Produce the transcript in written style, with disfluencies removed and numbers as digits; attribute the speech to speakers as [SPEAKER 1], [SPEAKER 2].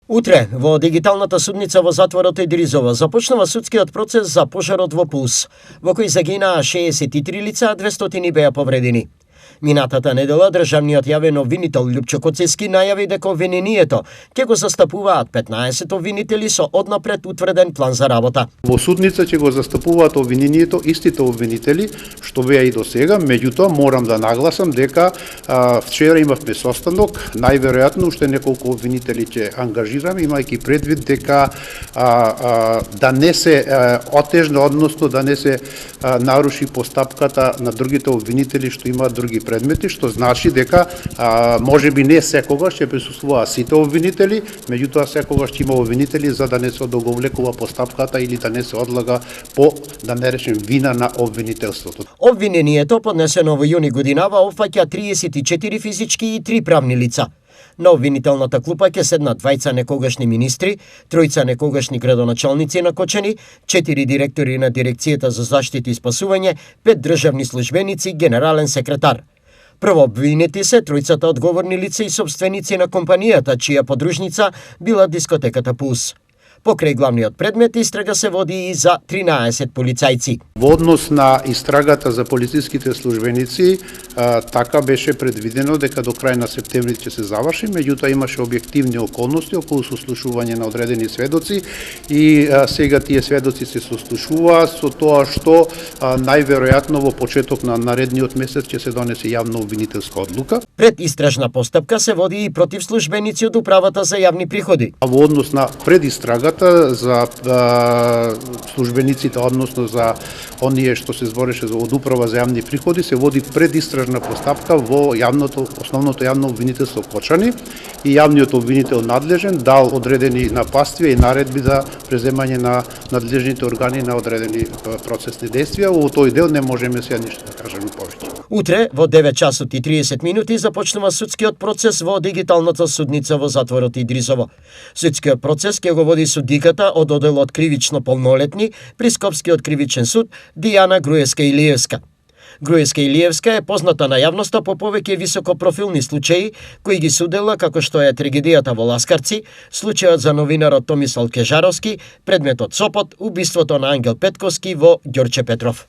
[SPEAKER 1] Утре, во дигиталната судница во затворот Идризово, започнува судскиот процес за пожарот во Пулс, во кој загинаа 63 лица, а 200 беа повредени. Минатата недела државниот јавен обвинител Љупчо Коцески најави дека обвинението ќе го застапуваат 15 обвинители со однапред утврден план за работа.
[SPEAKER 2] Во судница ќе го застапуваат обвинението истите обвинители што беа и до сега, меѓутоа морам да нагласам дека вчера имавме состанок, најверојатно уште неколку обвинители ќе ангажираме, имајќи предвид дека да не се отежна, односно да не се наруши постапката на другите обвинители што имаат други предмети, што значи дека можеби не секогаш ќе присуствуваат сите обвинители, меѓутоа секогаш ќе има обвинители за да не се одоговлекува постапката или да не се одлага по, да не речем, вина на обвинителството.
[SPEAKER 1] Обвинението поднесено во јуни годинава опфаќа 34 физички и 3 правни лица. На обвинителната клупа ќе седнат 2 некогашни министри, 3 некогашни градоначалници на Кочани, 4 директори на Дирекцијата за заштита и спасување, 5 државни службеници, генерален секретар. Прво обвинети се 3 одговорни лица и собственици на компанијата, чија подружница била дискотеката Пулс. Покрај главниот предмет, истрага се води и за 13 полицајци.
[SPEAKER 2] Во однос на истрагата за полициските службеници, така беше предвидено дека до крај на септември ќе се заврши, меѓутоа имаше објективни околности околу сослушување на одредени сведоци и сега тие сведоци се сослушуваат со тоа што најверојатно во почеток на наредниот месец ќе се донесе јавна обвинителска одлука.
[SPEAKER 1] Пред истражна постапка се води и против службеници од управата за јавни приходи.
[SPEAKER 2] Во однос на предистрагата за службениците, односно за оние што се збореше од управа за јавни приходи, се води предистражна постапка во основното јавно обвинителство Кочани и јавниот обвинител надлежен дал одредени напаствија и наредби за преземање на надлежните органи на одредени процесни действија. Во тој дел не можеме сега ништо да кажеме повеќе.
[SPEAKER 1] Утре во 9 часот и 30 минути започнува судскиот процес во дигиталната судница во затворот Идризово. Судскиот процес ќе го води судиката од оделот кривично полнолетни при Скопскиот кривичен суд Дијана Груевска-Илиевска. Груевска-Илиевска е позната на јавноста по повеќе високопрофилни случаи кои ги судела како што е трагедијата во Ласкарци, случајот за новинарот Томислав Кежаровски, предметот Сопот, убиството на Ангел Петковски во Ѓорче Петров.